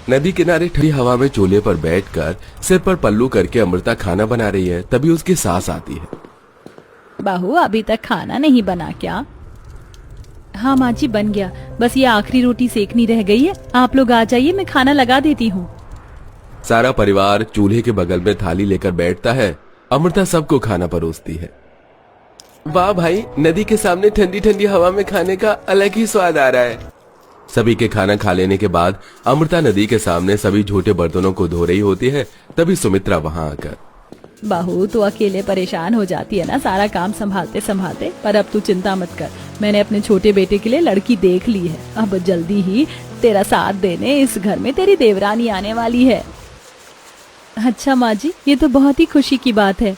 नदी किनारे ठंडी हवा में चूल्हे पर बैठकर सिर पर पल्लू करके अमृता खाना बना रही है। तभी उसकी सास आती है। बहू अभी तक खाना नहीं बना क्या? हाँ माँ जी बन गया, बस ये आखिरी रोटी सेकनी रह गई है। आप लोग आ जाइए, मैं खाना लगा देती हूँ। सारा परिवार चूल्हे के बगल में थाली लेकर बैठता है। अमृता सबको खाना परोसती है। वाह भाई, नदी के सामने ठंडी ठंडी हवा में खाने का अलग ही स्वाद आ रहा है। सभी के खाना खा लेने के बाद अमृता नदी के सामने सभी झूठे बर्तनों को धो रही होती है। तभी सुमित्रा वहाँ आकर, बहू तो अकेले परेशान हो जाती है ना सारा काम संभालते संभालते, पर अब तू चिंता मत कर, मैंने अपने छोटे बेटे के लिए लड़की देख ली है। अब जल्दी ही तेरा साथ देने इस घर में तेरी देवरानी आने वाली है। अच्छा माँ जी, ये तो बहुत ही खुशी की बात है।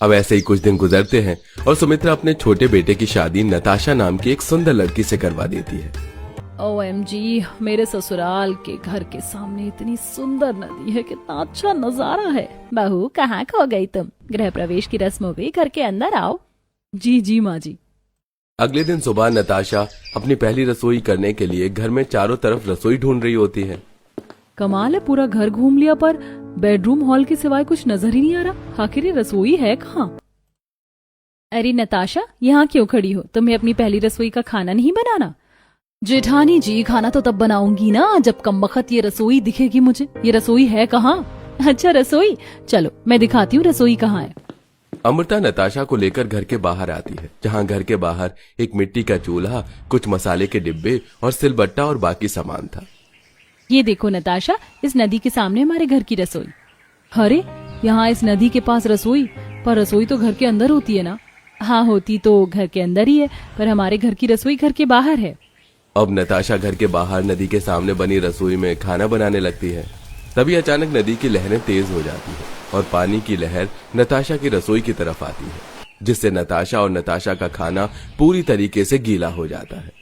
अब ऐसे ही कुछ दिन गुजरते हैं और सुमित्रा अपने छोटे बेटे की शादी नताशा नाम की एक सुंदर लड़की से करवा देती है। OMG, मेरे ससुराल के घर के सामने इतनी सुंदर नदी है, कितना अच्छा नजारा है। बहू कहाँ खो गई तुम? गृह प्रवेश की रस्म हो गई, घर के अंदर आओ। जी जी माँ जी। अगले दिन सुबह नताशा अपनी पहली रसोई करने के लिए घर में चारों तरफ रसोई ढूंढ रही होती है। कमाल है, पूरा घर घूम लिया पर बेडरूम हॉल के सिवाय कुछ नजर ही नहीं आ रहा। आखिर ये रसोई है कहाँ? अरे नताशा, यहाँ क्यों खड़ी हो? तुम्हें अपनी पहली रसोई का खाना नहीं बनाना? जेठानी जी, खाना तो तब बनाऊंगी ना जब कमबख्त ये रसोई दिखेगी मुझे। ये रसोई है कहाँ? अच्छा रसोई, चलो मैं दिखाती हूँ रसोई कहाँ है। अमृता नताशा को लेकर घर के बाहर आती है, जहाँ घर के बाहर एक मिट्टी का चूल्हा, कुछ मसाले के डिब्बे और सिलबट्टा और बाकी सामान था। ये देखो नताशा, इस नदी के सामने हमारे घर की रसोई। अरे यहाँ इस नदी के पास रसोई, पर रसोई तो घर के अंदर होती है ना? हाँ होती तो घर के अंदर ही है, पर हमारे घर की रसोई घर के बाहर है। अब नताशा घर के बाहर नदी के सामने बनी रसोई में खाना बनाने लगती है। तभी अचानक नदी की लहरें तेज हो जाती है और पानी की लहर नताशा की रसोई की तरफ आती है, जिससे नताशा और नताशा का खाना पूरी तरीके से गीला हो जाता है।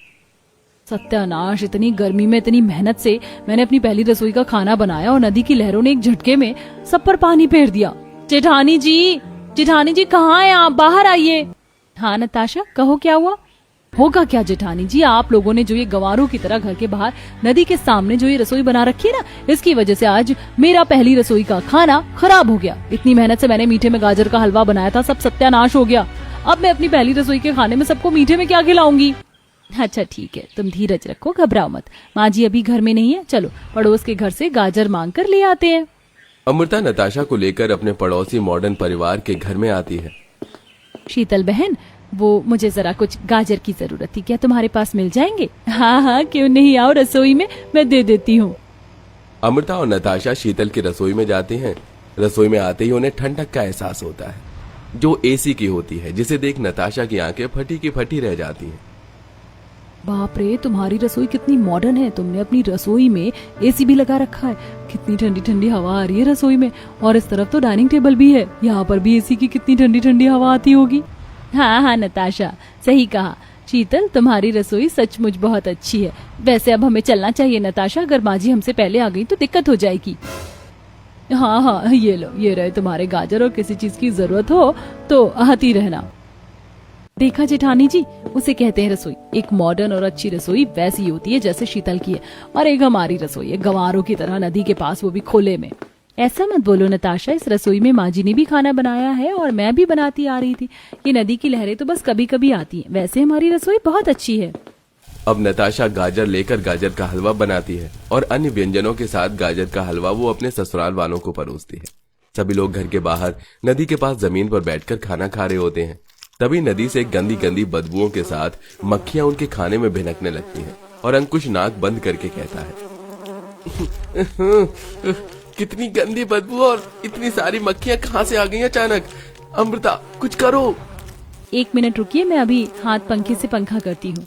सत्यानाश, इतनी गर्मी में इतनी मेहनत से मैंने अपनी पहली रसोई का खाना बनाया और नदी की लहरों ने एक झटके में सब पर पानी फेर दिया। जेठानी जी कहाँ हैं आप? बाहर आइए। हाँ नताशा, कहो क्या हुआ? होगा क्या जेठानी जी, आप लोगों ने जो ये गंवारों की तरह घर के बाहर नदी के सामने जो ये रसोई बना रखी है ना, इसकी वजह से आज मेरा पहली रसोई का खाना खराब हो गया। इतनी मेहनत से मैंने मीठे में गाजर का हलवा बनाया था, सब सत्यानाश हो गया। अब मैं अपनी पहली रसोई के खाने में सबको मीठे में क्या खिलाऊंगी? अच्छा ठीक है, तुम धीरज रखो, घबराओ मत। माँ जी अभी घर में नहीं है, चलो पड़ोस के घर से गाजर मांग कर ले आते हैं। अमृता नताशा को लेकर अपने पड़ोसी मॉडर्न परिवार के घर में आती है। शीतल बहन, वो मुझे जरा कुछ गाजर की जरूरत थी, क्या तुम्हारे पास मिल जाएंगे? हाँ क्यों नहीं, आओ रसोई में, मैं दे देती हूँ। अमृता और नताशा शीतल की रसोई में जाती हैं। रसोई में आते ही उन्हें ठंडक का एहसास होता है, जो AC की होती है, जिसे देख नताशा की आंखें फटी की फटी रह जाती हैं। बाप रे, तुम्हारी रसोई कितनी मॉडर्न है, तुमने अपनी रसोई में AC भी लगा रखा है। कितनी ठंडी ठंडी हवा आ रही है रसोई में, और इस तरफ तो डाइनिंग टेबल भी है, यहाँ पर भी AC की कितनी ठंडी ठंडी हवा आती होगी। हाँ नताशा, सही कहा। शीतल, तुम्हारी रसोई सचमुच बहुत अच्छी है। वैसे अब हमें चलना चाहिए नताशा, अगर माँ जी हमसे पहले आ गई तो दिक्कत हो जाएगी। हाँ ये लो, ये रहे तुम्हारे गाजर, और किसी चीज की जरूरत हो तो आती रहना। देखा जेठानी जी, उसे कहते हैं रसोई। एक मॉडर्न और अच्छी रसोई वैसी होती है जैसे शीतल की है, और एक हमारी रसोई है गंवारों की तरह नदी के पास, वो भी खुले में। ऐसा मत बोलो नताशा, इस रसोई में माँ जी ने भी खाना बनाया है और मैं भी बनाती आ रही थी। ये नदी की लहरें तो बस कभी कभी आती हैं, वैसे हमारी रसोई बहुत अच्छी है। अब नताशा गाजर लेकर गाजर का हलवा बनाती है और अन्य व्यंजनों के साथ गाजर का हलवा वो अपने ससुराल वालों को परोसती है। सभी लोग घर के बाहर नदी के पास जमीन पर बैठकर खाना खा रहे होते हैं। तभी नदी से गंदी गंदी बदबुओं के साथ मक्खियां उनके खाने में भिनकने लगती हैं और अंकुश नाक बंद करके कहता है, कितनी गंदी बदबू और इतनी सारी मक्खियां कहाँ से आ गई अचानक? अमृता कुछ करो। 1 मिनट रुकिए, मैं अभी हाथ पंखे से पंखा करती हूँ।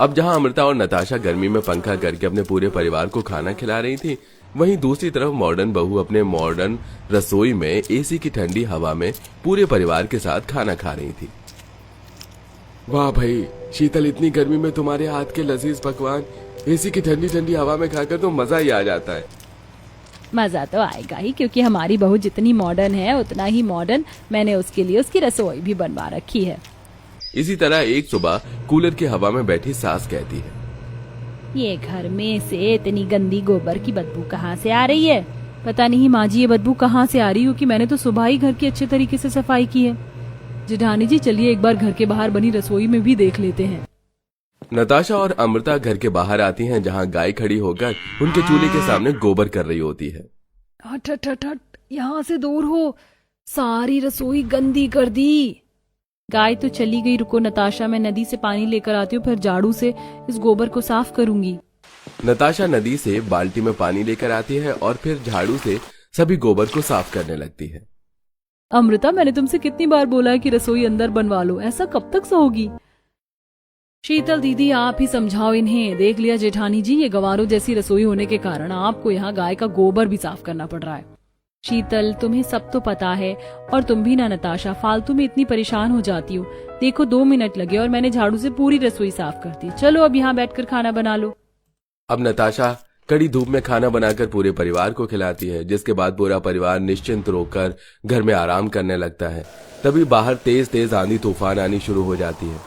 अब जहाँ अमृता और नताशा गर्मी में पंखा करके अपने पूरे परिवार को खाना खिला रही थी, वहीं दूसरी तरफ मॉडर्न बहू अपने मॉडर्न रसोई में AC की ठंडी हवा में पूरे परिवार के साथ खाना खा रही थी। वाह भाई शीतल, इतनी गर्मी में तुम्हारे हाथ के लजीज पकवान AC की ठंडी ठंडी हवा में खाकर तो मजा ही आ जाता है। मजा तो आएगा ही, क्योंकि हमारी बहू जितनी मॉडर्न है उतना ही मॉडर्न मैंने उसके लिए उसकी रसोई भी बनवा रखी है। इसी तरह एक सुबह कूलर की हवा में बैठी सास कहती है, ये घर में से इतनी गंदी गोबर की बदबू कहाँ से आ रही है? पता नहीं माँ जी, ये बदबू कहाँ से आ रही हो कि मैंने तो सुबह ही घर की अच्छे तरीके से सफाई की है। जेठानी जी चलिए एक बार घर के बाहर बनी रसोई में भी देख लेते हैं। नताशा और अमृता घर के बाहर आती हैं, जहां गाय खड़ी होकर उनके चूल्हे के सामने गोबर कर रही होती है। हट हट हट हट, यहाँ से दूर हो, सारी रसोई गंदी कर दी। गाय तो चली गई, रुको नताशा, मैं नदी से पानी लेकर आती हूँ, फिर झाड़ू से इस गोबर को साफ करूंगी। नताशा नदी से बाल्टी में पानी लेकर आती है और फिर झाड़ू से सभी गोबर को साफ करने लगती है। अमृता, मैंने तुमसे कितनी बार बोला है कि रसोई अंदर बनवा लो, ऐसा कब तक सहोगी? शीतल दीदी आप ही समझाओ इन्हें। देख लिया जेठानी जी, ये गवारों जैसी रसोई होने के कारण आपको यहाँ गाय का गोबर भी साफ करना पड़ रहा है। शीतल तुम्हें सब तो पता है, और तुम भी ना नताशा फालतू में इतनी परेशान हो जाती हो। देखो 2 मिनट लगे और मैंने झाड़ू से पूरी रसोई साफ कर दी। चलो अब यहाँ बैठकर खाना बना लो। अब नताशा कड़ी धूप में खाना बनाकर पूरे परिवार को खिलाती है, जिसके बाद पूरा परिवार निश्चिंत होकर घर में आराम करने लगता है। तभी बाहर तेज तेज आंधी तूफान आनी शुरू हो जाती है,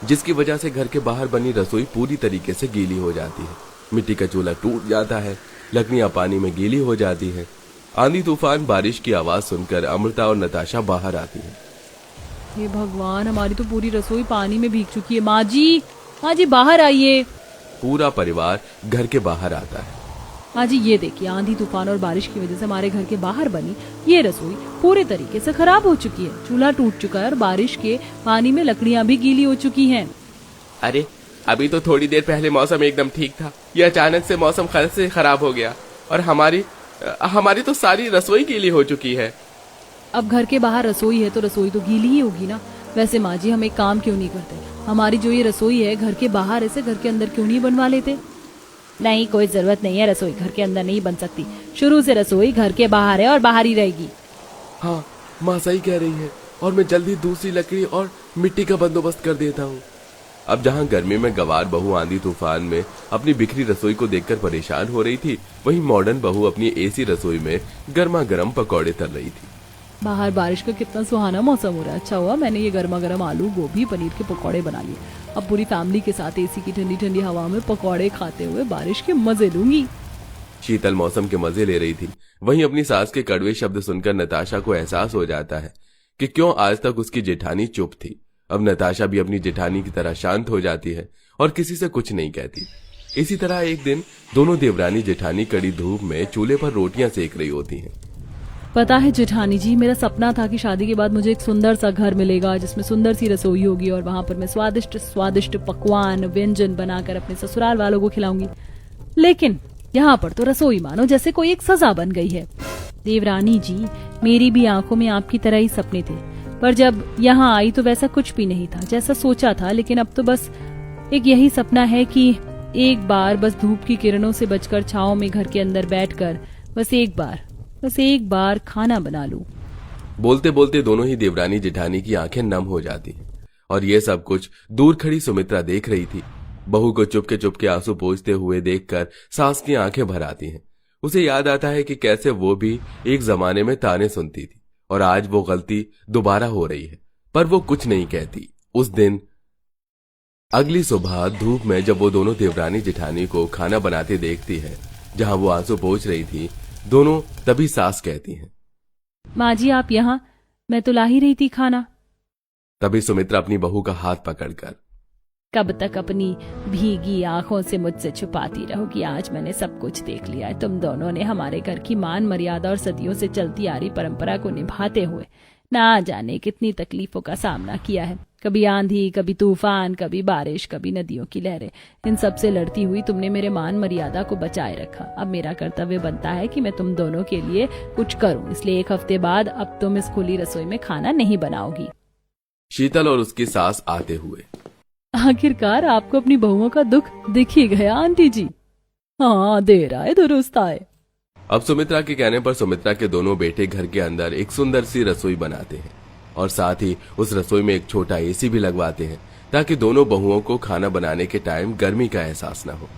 जिसकी वजह से घर के बाहर बनी रसोई पूरी तरीके से गीली हो जाती है। मिट्टी का चूल्हा टूट जाता है, लकड़ियां पानी में गीली हो जाती है। आंधी तूफान बारिश की आवाज सुनकर अमृता और नताशा बाहर आती है। हे भगवान, हमारी तो पूरी रसोई पानी में भीग चुकी है। माँ जी बाहर आइए। पूरा परिवार घर के बाहर आता है। माँ जी ये देखिए, आंधी तूफान और बारिश की वजह से हमारे घर के बाहर बनी ये रसोई पूरे तरीके से खराब हो चुकी है। चूल्हा टूट चुका है और बारिश के पानी में लकड़ियाँ भी गीली हो चुकी हैं। अरे अभी तो थोड़ी देर पहले मौसम एकदम ठीक था, ये अचानक से मौसम से खराब हो गया और हमारी तो सारी रसोई गीली हो चुकी है। अब घर के बाहर रसोई है तो रसोई तो गीली ही होगी ना। वैसे माँ जी हम एक काम क्यों नहीं करते, हमारी जो ये रसोई है घर के बाहर ऐसे घर के अंदर क्यों नहीं बनवा लेते? नहीं, कोई जरूरत नहीं है, रसोई घर के अंदर नहीं बन सकती। शुरू से रसोई घर के बाहर है और बाहर ही रहेगी। हाँ माँ सही कह रही है, और मैं जल्दी दूसरी लकड़ी और मिट्टी का बंदोबस्त कर देता हूँ। अब जहाँ गर्मी में गवार बहू आंधी तूफान में अपनी बिखरी रसोई को देखकर परेशान हो रही थी, वहीं मॉडर्न बहू अपनी एसी रसोई में गर्मा गर्म पकौड़े तल रही थी। बाहर बारिश का कितना सुहाना मौसम हो रहा है। अच्छा हुआ मैंने ये गर्मा गर्म आलू गोभी पनीर के पकौड़े बना लिए। अब पूरी फैमिली के साथ एसी की ठंडी ठंडी हवा में पकौड़े खाते हुए बारिश के मजे लूंगी। शीतल मौसम के मजे ले रही थी, वहीं अपनी सास के कड़वे शब्द सुनकर नताशा को एहसास हो जाता है कि क्यों आज तक उसकी जेठानी चुप थी। अब नताशा भी अपनी जेठानी की तरह शांत हो जाती है और किसी से कुछ नहीं कहती। इसी तरह एक दिन दोनों देवरानी जेठानी कड़ी धूप में चूल्हे पर रोटियां सेक रही होती हैं। पता है जेठानी जी, मेरा सपना था कि शादी के बाद मुझे एक सुंदर सा घर मिलेगा जिसमें सुंदर सी रसोई होगी और वहां पर मैं स्वादिष्ट स्वादिष्ट पकवान व्यंजन बनाकर अपने ससुराल वालों को खिलाऊंगी। लेकिन यहाँ पर तो रसोई मानो जैसे कोई एक सजा बन गई है। देवरानी जी, मेरी भी आंखों में आपकी तरह ही सपने थे, पर जब यहाँ आई तो वैसा कुछ भी नहीं था जैसा सोचा था। लेकिन अब तो बस एक यही सपना है कि एक बार बस धूप की किरणों से बचकर छांव में घर के अंदर बैठकर बस एक बार खाना बना लूं। बोलते बोलते दोनों ही देवरानी जेठानी की आंखें नम हो जाती हैं और ये सब कुछ दूर खड़ी सुमित्रा देख रही थी। बहू को चुपके आंसू पोंछते हुए देखकर सास की आंखें भर आती हैं। उसे याद आता है कि कैसे वो भी एक जमाने में ताने सुनती थी और आज वो गलती दोबारा हो रही है, पर वो कुछ नहीं कहती। उस दिन अगली सुबह धूप में जब वो दोनों देवरानी जेठानी को खाना बनाते देखती है जहां वो आंसू पोंछ रही थी, दोनों तभी सास कहती हैं, माँ जी आप यहाँ, मैं तो ला ही रही थी खाना। तभी सुमित्रा अपनी बहू का हाथ पकड़कर, कब तक अपनी भीगी आंखों से मुझसे छुपाती रहोगी? आज मैंने सब कुछ देख लिया है। तुम दोनों ने हमारे घर की मान मर्यादा और सदियों से चलती आ रही परंपरा को निभाते हुए ना जाने कितनी तकलीफों का सामना किया है। कभी आंधी, कभी तूफान, कभी बारिश, कभी नदियों की लहरें। इन सब से लड़ती हुई तुमने मेरे मान मर्यादा को बचाए रखा। अब मेरा कर्तव्य बनता है कि मैं तुम दोनों के लिए कुछ करूं। इसलिए 1 हफ्ते बाद अब तुम इस खुली रसोई में खाना नहीं बनाओगी। शीतल और उसकी सास आते हुए, आखिरकार आपको अपनी बहुओं का दुख दिख ही गया आंटी जी। हाँ, देर आए दुरुस्त आए। अब सुमित्रा के कहने पर सुमित्रा के दोनों बेटे घर के अंदर एक सुंदर सी रसोई बनाते हैं और साथ ही उस रसोई में एक छोटा एसी भी लगवाते हैं ताकि दोनों बहुओं को खाना बनाने के टाइम गर्मी का एहसास न हो।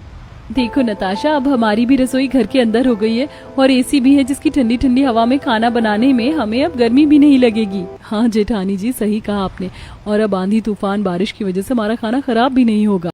देखो नताशा, अब हमारी भी रसोई घर के अंदर हो गई है और एसी भी है जिसकी ठंडी ठंडी हवा में खाना बनाने में हमें अब गर्मी भी नहीं लगेगी। हाँ जेठानी जी, सही कहा आपने। और अब आंधी तूफान बारिश की वजह से हमारा खाना खराब भी नहीं होगा।